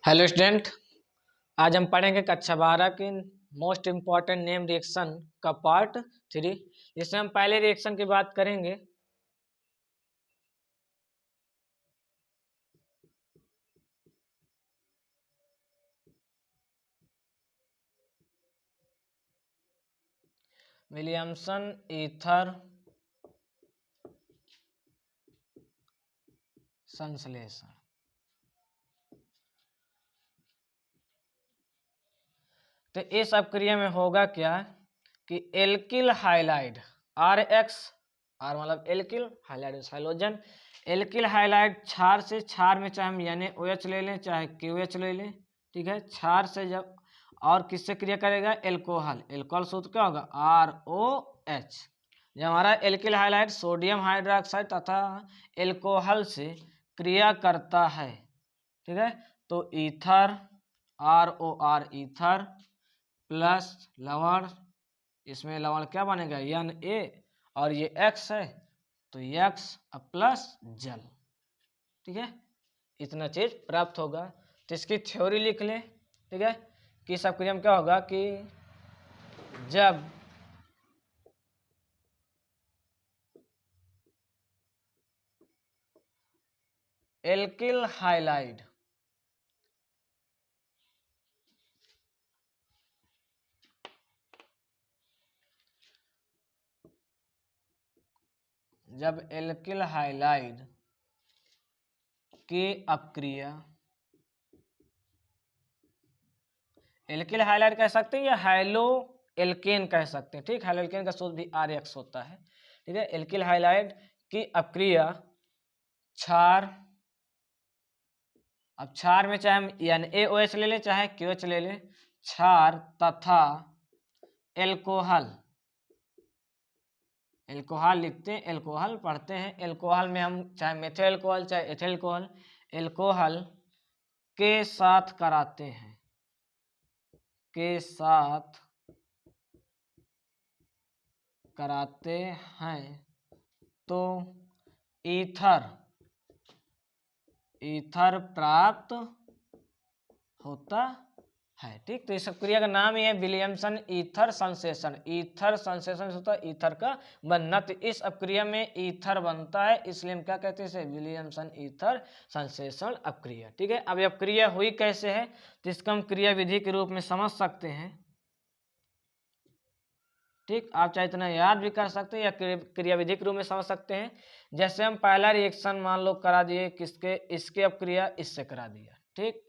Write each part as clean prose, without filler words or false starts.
Hello student. आज हम पढ़ेंगे कक्षा 12 की मोस्ट इम्पॉर्टेंट नेम रिएक्शन का पार्ट 3। इसमें हम पहले रिएक्शन की बात करेंगे। विलियमसन ईथर संश्लेषण। तो इस अपक्रिया में होगा क्या कि एल्किल हाइलाइड RX, आर मतलब alkyl, halide halogen, alkyl halide क्षार से, क्षार में चाहे हम NaOH ले लें चाहे KOH ले लें, ठीक है। क्षार से जब और किससे क्रिया करेगा? एल्कोहल। एल्कोहल सूत्र क्या होगा? ROH। जब हमारा एल्किल हाइलाइड सोडियम हाइड्रोक्साइड तथा एल्कोहल से क्रिया करता है, ठीक है, तो ईथर ROR ईथर प्लस लवण, इसमें लवण क्या बनेगा? Na, और ये X है तो X प्लस जल, ठीक है। इतना चीज प्राप्त होगा। तो इसकी थ्योरी लिख ले, ठीक है, कि इस अपक्रिया में क्या होगा कि जब एल्किल हाइलाइड की अपक्रिया, एल्किल हाइलाइड कह सकते हैं या हाइलो एल्केन कह सकते हैं, ठीक। हाइलो एल्केन का सूत्र भी RX होता है, ठीक है। एल्किल हाइलाइड की अपक्रिया क्षार, अब क्षार में चाहे हम NaOH ले लें चाहे KOH ले लें, क्षार तथा एल्कोहल, एल्कोहल लिखते हैं, एल्कोहल पढ़ते हैं। एल्कोहल में हम चाहे मेथिल एल्कोहल चाहे एथिल एल्कोहल, एल्कोहल के साथ कराते हैं, के साथ कराते हैं तो ईथर, ईथर प्राप्त होता है, ठीक। तो इस क्रिया का नाम ही है विलियमसन ईथर संश्लेषण। ईथर संश्लेषण होता है ईथर का बनना। तो इस अपक्रिया में ईथर बनता है, इसलिए हम क्या कहते हैं इसे? विलियमसन ईथर संश्लेषण अपक्रिया, ठीक है। अब ये अपक्रिया हुई कैसे है तो इसका हम क्रिया विधि के रूप में समझ सकते हैं, ठीक। आप चाहे इतना याद भी कर सकते हैं या क्रिया विधि के रूप में समझ सकते हैं। जैसे हम पहला रिएक्शन मान लो करा दिए किसके? इसके अपक्रिया इससे करा दिया, ठीक।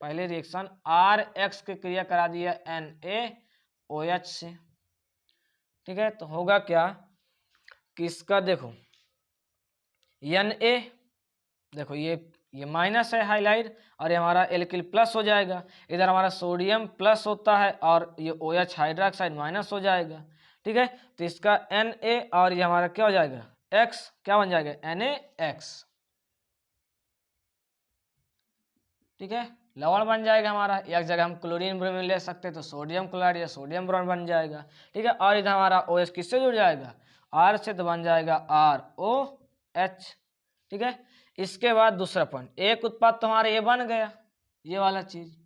पहले रिएक्शन RX की क्रिया करा दिया NaOH से, ठीक है। तो होगा क्या कि इसका देखो Na, देखो ये माइनस है हाइलाइड और ये हमारा एल्किल प्लस हो जाएगा। इधर हमारा सोडियम प्लस होता है और ये OH हाइड्रोक्साइड माइनस हो जाएगा, ठीक है। तो इसका Na और ये हमारा क्या हो जाएगा? X, क्या बन जाएगा? NaX, ठीक है। लवण बन जाएगा हमारा। एक जगह हम क्लोरीन ब्रोमीन ले सकते हैं तो सोडियम क्लोराइड या सोडियम ब्रोम बन जाएगा, ठीक है। और इधर हमारा OH किससे जुड़ जाएगा? R से, तो बन जाएगा ROH, ठीक है। इसके बाद दूसरा पॉइंट, एक उत्पाद तो हमारा ये बन गया, ये वाला चीज,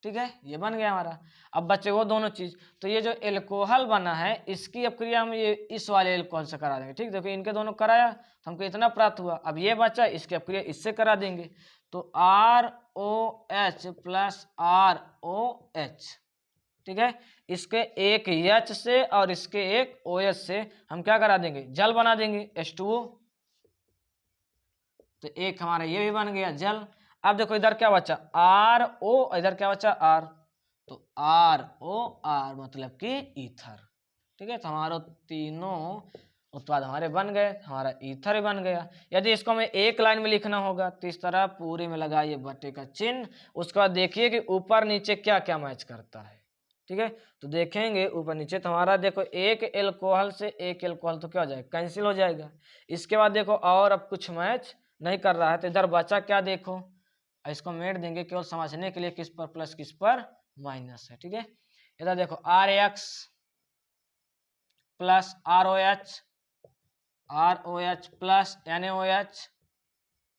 ठीक है, ये बन गया हमारा। अब बचे वो दोनों चीज। तो ये जो एल्कोहल बना है इसकी अपक्रिया हम ये इस वाले एल्कोहल से करा देंगे, ठीक। देखो इनके दोनों कराया तो हमको इतना प्राप्त हुआ। अब ये बचा, इसकी अपक्रिया इससे करा देंगे तो ROH प्लस ROH, ठीक है। इसके एक H से और इसके एक OH से हम क्या करा देंगे? जल बना देंगे, H2O। तो एक हमारा ये भी बन गया जल। अब देखो इधर क्या बचा? RO, इधर क्या बचा? R, तो ROR मतलब कि ईथर, ठीक है। तो हमारा तीनों उत्पाद हमारे बन गए, हमारा ईथर भी बन गया। यदि इसको हमें एक लाइन में लिखना होगा तो इस तरह पूरे में लगाइए बटे का चिन्ह। उसके बाद देखिए कि ऊपर नीचे क्या क्या मैच करता है, ठीक है। तो देखेंगे ऊपर नीचे तो हमारा देखो एक एल्कोहल से एक एल्कोहल तो क्या हो जाएगा? कैंसिल हो जाएगा। इसके बाद देखो और अब कुछ मैच नहीं कर रहा है तो इधर बचा क्या? देखो इसको मेट देंगे केवल समझने के लिए, किस पर प्लस किस पर माइनस है, ठीक है। इधर देखो RX plus ROH, ROH plus NaOH,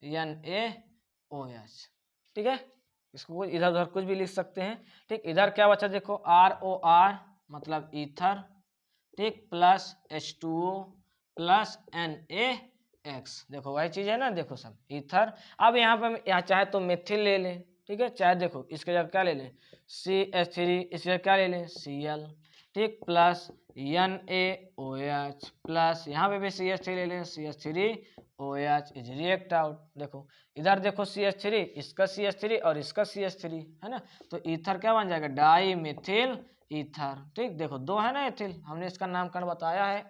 NaOH, ठीक है। इसको इधर उधर कुछ भी लिख सकते हैं। ठीक, इधर क्या बचा देखो, ROR मतलब ईथर, ठीक, प्लस H2O प्लस NaX, देखो वही चीज है ना, देखो सब ईथर। अब यहाँ पे यहाँ चाहे तो मेथिल ले लें, ठीक है, चाहे देखो इसके जगह क्या ले लें CH3, इसके जगह क्या ले लें Cl, ठीक, प्लस NaOH प्लस यहाँ पे भी CH3 ले लें CH3OH इज रिएक्ट आउट। देखो इधर देखो CH3, इसका CH3 और इसका CH3 है ना, तो ईथर क्या बन जाएगा, डाई मिथिल ईथर। ठीक, देखो दो है ना एथिल, हमने इसका नामकरण बताया है,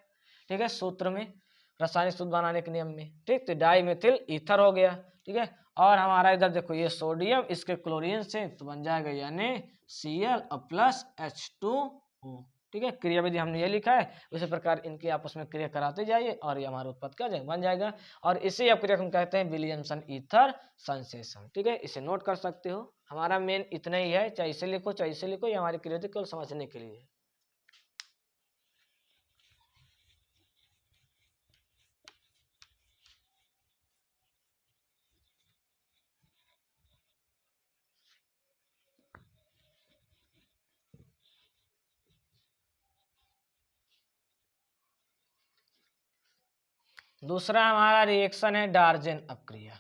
ठीक है, सूत्र में, रासायनिक सूत्र बनाने के नियम में। ठीक, तो डाई मिथिल ईथर हो गया। ठीक है, और हमारा इधर देखो ये सोडियम इसके क्लोरीन से तो बन जाएगा यानी Cl और प्लस H2O। ठीक है, क्रिया विधि हमने ये लिखा है, उसी प्रकार इनकी आपस में क्रिया कराते जाइए और ये हमारा उत्पाद क्या जाएगा, बन जाएगा। और इसी अपक्रिया को हम कहते हैं विलियमसन ईथर संश्लेषण। ठीक है, इसे नोट कर सकते हो। हमारा मेन इतना ही है, चाहे इसे लिखो चाहे इसे लिखो, ये हमारी क्रिया विधि केवल समझने के लिए है। दूसरा हमारा रिएक्शन है डार्जेन अपक्रिया।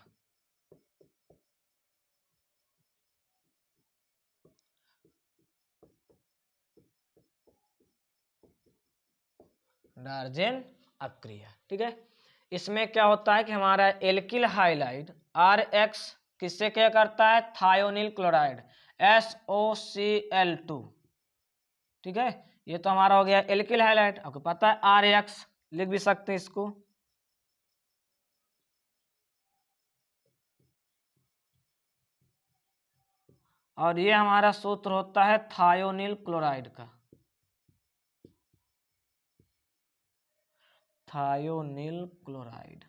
डार्जेन अपक्रिया, ठीक है, इसमें क्या होता है कि हमारा एल्किल हाइलाइड RX किससे क्या करता है, थायोनिल क्लोराइड SOCl2। ठीक है, ये तो हमारा हो गया एल्किल हाइलाइड। आपको पता है RX लिख भी सकते हैं इसको, और ये हमारा सूत्र होता है थायोनिल क्लोराइड का, थायोनिल क्लोराइड।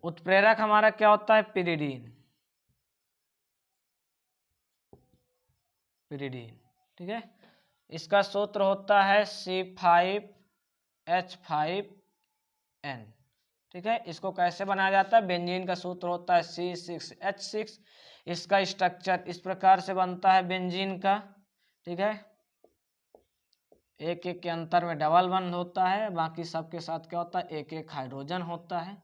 उत्प्रेरक हमारा क्या होता है, पिरिडीन, पिरिडीन। ठीक है, इसका सूत्र होता है C5H5N। ठीक है, इसको कैसे बनाया जाता है, बेंजीन का सूत्र होता है C6H6। इसका स्ट्रक्चर इस प्रकार से बनता है बेंजीन का। ठीक है, एक एक के अंतर में डबल बंध होता है, बाकी सबके साथ क्या होता है, एक एक हाइड्रोजन होता है।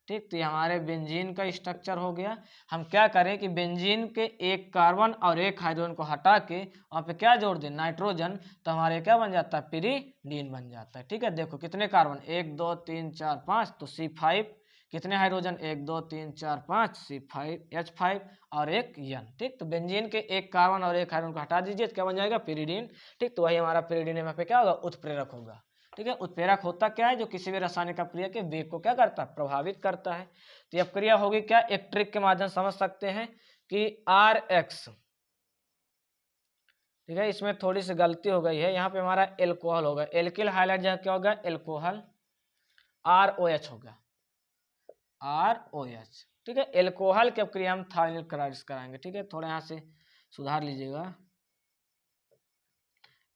ठीक, तो ये हमारे बेंजीन का स्ट्रक्चर हो गया। हम क्या करें कि बेंजीन के एक कार्बन और एक हाइड्रोजन को हटा के वहाँ पे क्या जोड़ दें, नाइट्रोजन, तो हमारे क्या बन जाता है, पिरिडीन बन जाता है। ठीक है, देखो कितने कार्बन, 1 2 3 4 5, तो C5, कितने हाइड्रोजन, 1 2 3 4 5, C5H5 और एक N। ठीक, तो बेंजीन के एक कार्बन और एक हाइड्रोजन को हटा दीजिए तो क्या बन जाएगा, पिरिडीन। ठीक, तो वही हमारा पिरिडीन यहाँ पे क्या होगा, उत्प्रेरक होगा। ठीक है, उत्प्रेरक होता क्या है, जो किसी भी रासायनिक अपक्रिया के वेग को क्या करता है, प्रभावित करता है। तो ये अपक्रिया होगी क्या, एक ट्रिक के माध्यम से समझ सकते हैं कि RX, ठीक है, इसमें थोड़ी सी गलती हो गई है, यहाँ पे हमारा एल्कोहल होगा, एल्किल हाइलाइड जगह क्या होगा, एल्कोहल, ROH होगा, ROH। ठीक है, एल्कोहल की अपक्रिया हम थायोनिल क्लोराइड कराएंगे। ठीक है, थोड़ा यहाँ से सुधार लीजिएगा,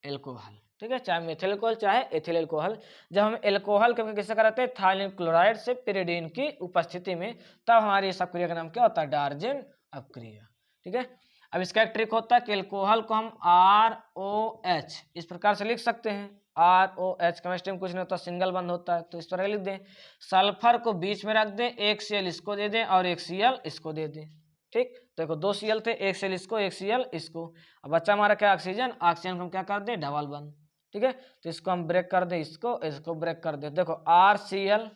एल्कोहल। ठीक है, चाहे मेथिल एल्कोहल चाहे एथिल एल्कोहल, जब हम एल्कोहल के किससे कराते हैं, थायोनिल क्लोराइड से पिरिडीन की उपस्थिति में, तब हमारी इस अपक्रिया का नाम क्या होता है, डार्जेन अपक्रिया। ठीक है, अब इसका एक ट्रिक होता है कि एल्कोहल को हम ROH इस प्रकार से लिख सकते हैं, ROH केमिस्ट्री में कुछ नहीं होता, सिंगल बंद होता है, तो इस तरह लिख दें। सल्फर को बीच में रख दें, एक Cl इसको दे दें और एक Cl इसको दे दें। ठीक, तो देखो 2 Cl थे, एक Cl इसको एक Cl इसको, अब बच्चा हमारा क्या, ऑक्सीजन, ऑक्सीजन को हम क्या कर दें, डबल बंद। ठीक है, तो इसको हम ब्रेक कर दें, इसको इसको ब्रेक कर दें, देखो RCl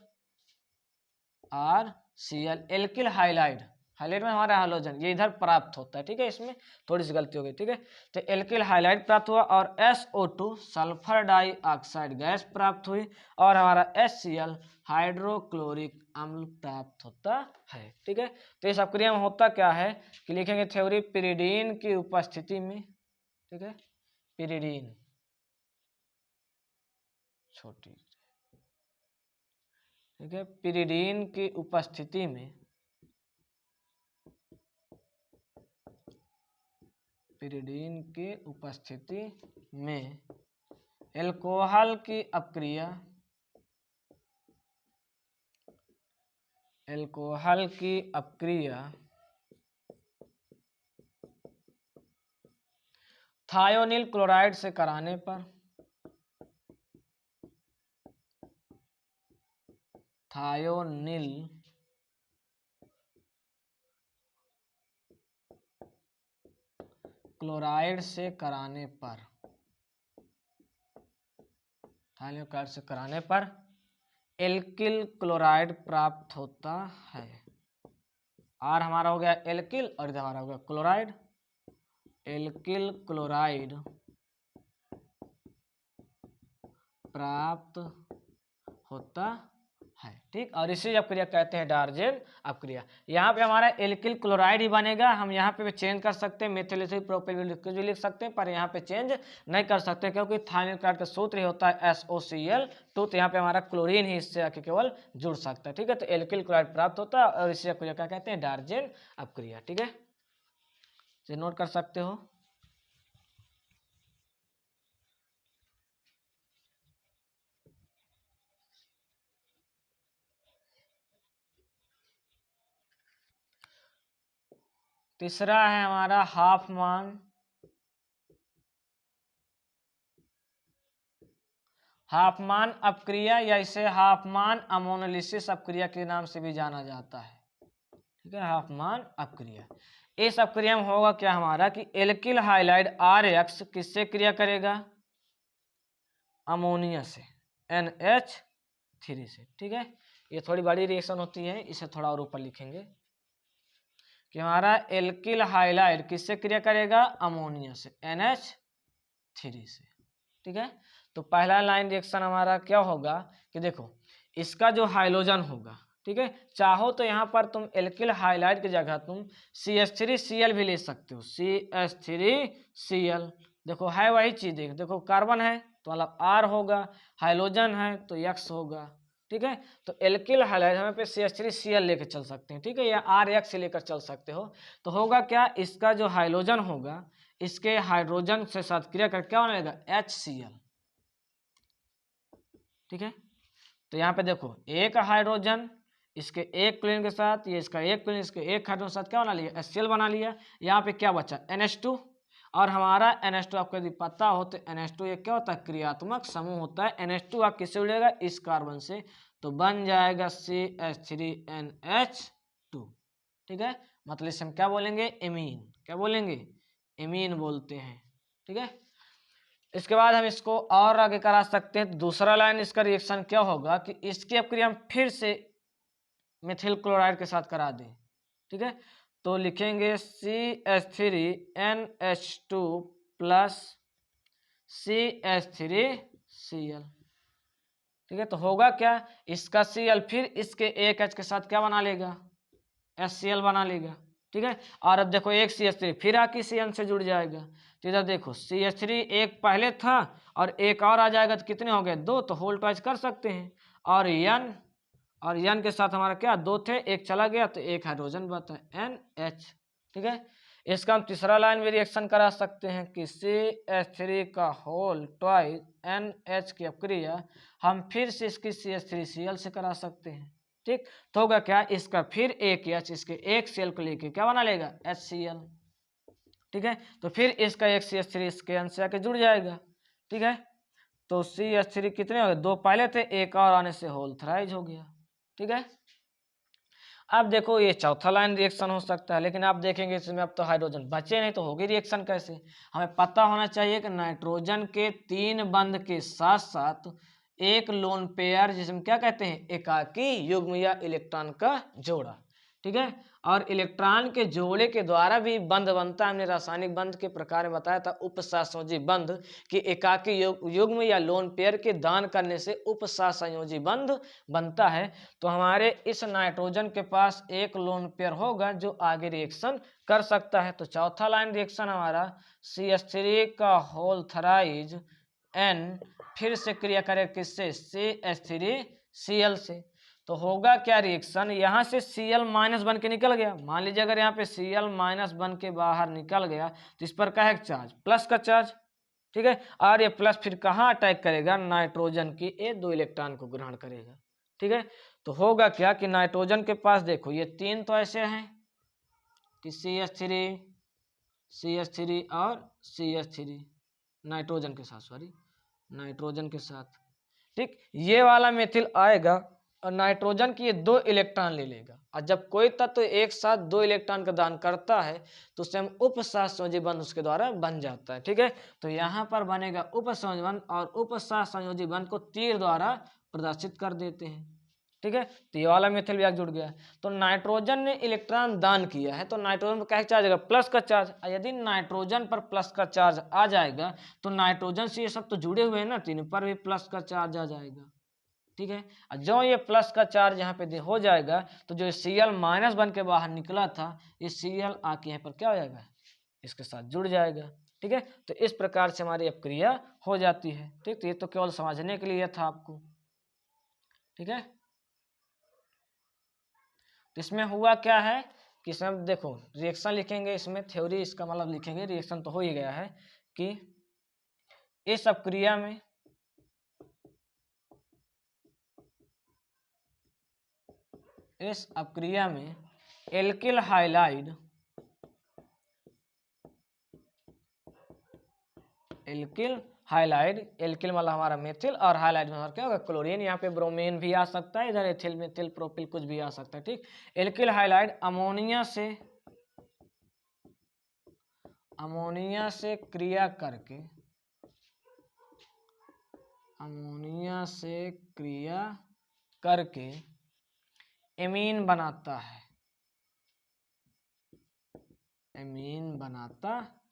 एल्किल हाइलाइड, हाइलाइड में हमारा हाइड्रोजन ये इधर प्राप्त होता है। ठीक है, इसमें थोड़ी सी गलती हो गई। ठीक है, तो एल्किल हाइलाइड प्राप्त हुआ और SO2 सल्फर डाइऑक्साइड गैस प्राप्त हुई और हमारा HCl हाइड्रोक्लोरिक अम्ल प्राप्त होता है। ठीक है, तो इस अपक्रिया में होता क्या है कि लिखेंगे थ्योरी, पिरिडीन की उपस्थिति में, ठीक है, पिरिडीन छोटी, ठीक है, पिरिडीन की उपस्थिति में, पिरिडीन की उपस्थिति में एल्कोहल की अपक्रिया, एल्कोहल की अपक्रिया थायोनिल क्लोराइड से कराने पर थायोनिल क्लोराइड से कराने पर थायोनिल क्लोराइड से कराने पर एल्किल क्लोराइड प्राप्त होता है। आर हमारा हो गया एल्किल और इधर हमारा हो गया क्लोराइड। एल्किल क्लोराइड प्राप्त होता है, ठीक। और इसे अपक्रिया कहते हैं डार्जेन अपक्रिया। यहाँ पे हमारा एल्किल क्लोराइड ही बनेगा। हम यहाँ पे चेंज कर सकते हैं, मेथिल एसिड प्रोपिल भी लिख सकते हैं, पर यहाँ पे चेंज नहीं कर सकते क्योंकि थायोनिल क्लोराइड का सूत्र ही होता है SOCl2। तो यहाँ पे हमारा क्लोरीन ही इससे आके केवल जुड़ सकता है, ठीक है। तो एल्किल क्लोराइड प्राप्त होता है और इसे अपक्रिया क्या कहते हैं, डार्जेन अपक्रिया, ठीक है। इसे नोट कर सकते हो। तीसरा है हमारा हाफमान अपक्रिया, या इसे हाफमान अमोनोलिसिस अपक्रिया के नाम से भी जाना जाता है, ठीक है। हाफमान अपक्रिया। इस अपक्रिया में होगा क्या हमारा कि एल्किल हाइलाइड RX किससे क्रिया करेगा, अमोनिया से, NH3 से, ठीक है। ये थोड़ी बड़ी रिएक्शन होती है, इसे थोड़ा और ऊपर लिखेंगे कि हमारा एल्किल हाइलाइड किससे क्रिया करेगा, अमोनिया से, NH3 से, ठीक है। तो पहला लाइन रिएक्शन हमारा क्या होगा कि देखो इसका जो हाइड्रोजन होगा, ठीक है, चाहो तो यहाँ पर तुम एल्किल हाइलाइड की जगह तुम CH3Cl भी ले सकते हो, CH3Cl। देखो है वही चीज, देखो कार्बन है तो मतलब R होगा, हाइड्रोजन है तो X होगा, ठीक है। तो एल्किल हाइलाइड हमें पे CH3Cl लेकर चल सकते हैं, ठीक है, या RX लेकर चल सकते हो। तो होगा क्या, इसका जो हाइड्रोजन होगा इसके हाइड्रोजन से साथ क्रिया कर क्या बनेगा, HCl, ठीक है। तो यहाँ पे देखो एक हाइड्रोजन इसके एक क्लोरीन के साथ, ये इसका एक क्लोरीन इसके एक हाइड्रोजन के साथ क्या बना लिया, HCl बना लिया। यहाँ पे क्या बचा, NH2, और हमारा NH2 आपको यदि पता हो तो NH2 ये क्या होता है, क्रियात्मक समूह होता है। NH2 आप किससे जुड़ेगा, इस कार्बन से, तो बन जाएगा CH3NH2, ठीक है। मतलब इसे हम क्या बोलेंगे, एमीन, क्या बोलेंगे, एमीन बोलते हैं, ठीक है। इसके बाद हम इसको और आगे करा सकते हैं। तो दूसरा लाइन इसका रिएक्शन क्या होगा कि इसकी अपक्रिया हम फिर से मिथिल क्लोराइड के साथ करा दें, ठीक है। तो लिखेंगे CH3NH2 प्लस CH3Cl, ठीक है। तो होगा क्या, इसका Cl फिर इसके एक H के साथ क्या बना लेगा, HCl बना लेगा, ठीक है। और अब देखो एक CH3 फिर आके CN से जुड़ जाएगा। तो इधर देखो CH3 एक पहले था और एक और आ जाएगा तो कितने हो गए, दो, तो होल ट्वाइस कर सकते हैं। और N के साथ हमारा क्या, दो थे, एक चला गया तो एक हाइड्रोजन बचा NH, ठीक है। इसका हम तीसरा लाइन भी रिएक्शन करा सकते हैं कि CH3 का होल ट्वाइस NH की अपक्रिया हम फिर से इसकी CH3Cl से करा सकते हैं, ठीक। तो होगा क्या, इसका फिर एक H इसके एक Cl को लेके क्या बना लेगा, HCl, ठीक है। तो फिर इसका एक CH3 इसके अंश से आके जुड़ जाएगा, ठीक है। तो CH3 कितने हो गए, दो पहले थे, एक और आने से होल थ्राइज हो गया, ठीक है। अब देखो ये चौथा लाइन रिएक्शन हो सकता है, लेकिन आप देखेंगे इसमें अब तो हाइड्रोजन बचे नहीं, तो होगी रिएक्शन कैसे। हमें पता होना चाहिए कि नाइट्रोजन के 3 बंध के साथ साथ एक लोन पेयर, जिसमें क्या कहते हैं, एकाकी युग्म या इलेक्ट्रॉन का जोड़ा, ठीक है। और इलेक्ट्रॉन के जोड़े के द्वारा भी बंध बनता है। हमने रासायनिक बंध के प्रकार में बताया था, उपसहसंयोजी बंध कि एकाकी युग्म या लोन पेयर के दान करने से उपसहसंयोजी बंध बनता है। तो हमारे इस नाइट्रोजन के पास एक लोन पेयर होगा जो आगे रिएक्शन कर सकता है। तो चौथा लाइन रिएक्शन हमारा CH3 का होल थराइज N फिर से क्रिया करे किससे, CH3Cl से। तो होगा क्या रिएक्शन, यहाँ से Cl माइनस बन के निकल गया। मान लीजिए अगर यहाँ पे Cl माइनस बन के बाहर निकल गया तो इस पर क्या है, चार्ज, प्लस का चार्ज, ठीक है। और ये प्लस फिर कहाँ अटैक करेगा, नाइट्रोजन की ये 2 इलेक्ट्रॉन को ग्रहण करेगा, ठीक है। तो होगा क्या कि नाइट्रोजन के पास देखो ये 3 तो ऐसे हैं कि CH3 CH3 और CH3 नाइट्रोजन के साथ, सॉरी नाइट्रोजन के साथ, ठीक। ये वाला मेथिल आएगा और नाइट्रोजन की ये 2 इलेक्ट्रॉन ले लेगा, और जब कोई तत्व एक साथ 2 इलेक्ट्रॉन का दान करता है तो उसे हम उपसहसंयोजी बंध उसके द्वारा बन जाता है, ठीक है। तो यहाँ पर बनेगा उपसहसंयोजी बंध, और उपसहसंयोजी बंध को तीर द्वारा प्रदर्शित कर देते हैं, ठीक है। तो ये वाला मेथिल भी आगे जुड़ गया। तो नाइट्रोजन ने इलेक्ट्रॉन दान किया है तो नाइट्रोजन पर क्या चार्ज आएगा, प्लस का चार्ज। यदि नाइट्रोजन पर प्लस का चार्ज आ जाएगा तो नाइट्रोजन से ये सब तो जुड़े हुए हैं ना, तो इन पर भी प्लस का चार्ज आ जाएगा, ठीक है। और जो ये प्लस का चार्ज यहाँ पे हो जाएगा तो जो Cl माइनस बन के बाहर निकला था ये Cl आके यहाँ पर क्या हो जाएगा, इसके साथ जुड़ जाएगा, ठीक है। तो इस प्रकार से हमारी अपक्रिया हो जाती है, ठीक। तो ये तो केवल समझने के लिए था आपको, ठीक है। तो इसमें हुआ क्या है कि इसमें देखो रिएक्शन लिखेंगे, इसमें थ्योरी इसका मतलब लिखेंगे, रिएक्शन तो हो ही गया है कि इस अपक्रिया में एल्किल हाइलाइड एल्किल मतलब हमारा मेथिल, और हाइलाइड में हमारा क्या होगा, क्लोरीन। यहाँ पे ब्रोमीन भी आ सकता है, इधर एथिल मेथिल प्रोपिल कुछ भी आ सकता है, ठीक। एल्किल हाइलाइड अमोनिया से क्रिया करके एमीन बनाता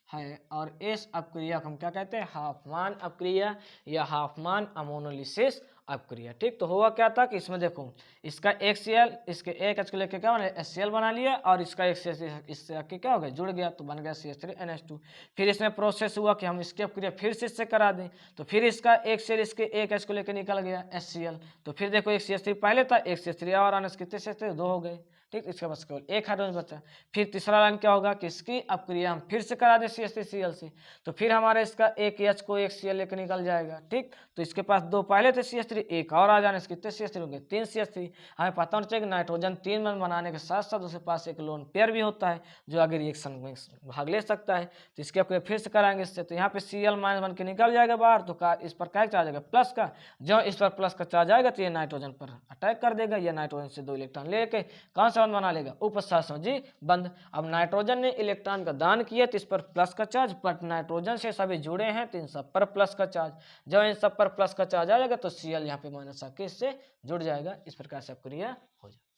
है, और इस अपक्रिया को हम क्या कहते हैं, हाफमान अपक्रिया या हाफमान अमोनोलिसिस अपक्रिया, ठीक। तो हुआ क्या था कि इसमें देखो इसका एक Cl इसके एक H को लेकर क्या बना, HCl बना लिया, और इसका एक CH इससे आके क्या हो गया, जुड़ गया, तो बन गया CH3NH2। फिर इसमें प्रोसेस हुआ कि हम इसकी अपक्रिया फिर से इससे करा दें, तो फिर इसका एक Cl इसके एक H को लेकर निकल गया HCl, तो फिर देखो एक CH3 पहले था, एक CH3 और आने कितने CH3 2 हो गए, ठीक। इसके पास केवल एक हाइड्रोजन बचा। फिर तीसरा लाइन क्या होगा कि इसकी अपक्रिया हम फिर से करा दें CH3Cl से, तो फिर हमारे इसका एक H को एक Cl लेकर निकल जाएगा, ठीक। तो इसके पास 2 पहले थे CH3, एक और आ जाने से कितने CH3 हो गए, 3 CH3। हमें पता होना चाहिए कि नाइट्रोजन 3 बंध बनाने के साथ साथ उसके पास एक लोन पेयर भी होता है जो आगे रिएक्शन में भाग ले सकता है, तो इसके अपक्रिया फिर से कराएंगे इससे, तो यहाँ पे Cl माइनस बन के निकल जाएगा बाहर, तो इस पर क्या चार्ज आएगा, प्लस का। जो इस पर प्लस का चार्ज आएगा तो ये नाइट्रोजन पर अटैक कर देगा, ये नाइट्रोजन से 2 इलेक्ट्रॉन लेके कौन सा बंध बना लेगा, उपसहसंयोजी बंध। अब नाइट्रोजन ने इलेक्ट्रॉन का दान किया तो इस पर प्लस का चार्ज, बट नाइट्रोजन से सभी जुड़े हैं तो इन सब पर प्लस का चार्ज। जब इन सब पर प्लस का चार्ज आ जाएगा तो Cl यहाँ पे माइनस आके इससे जुड़ जाएगा, इस प्रकार से अपक्रिया हो जाएगी।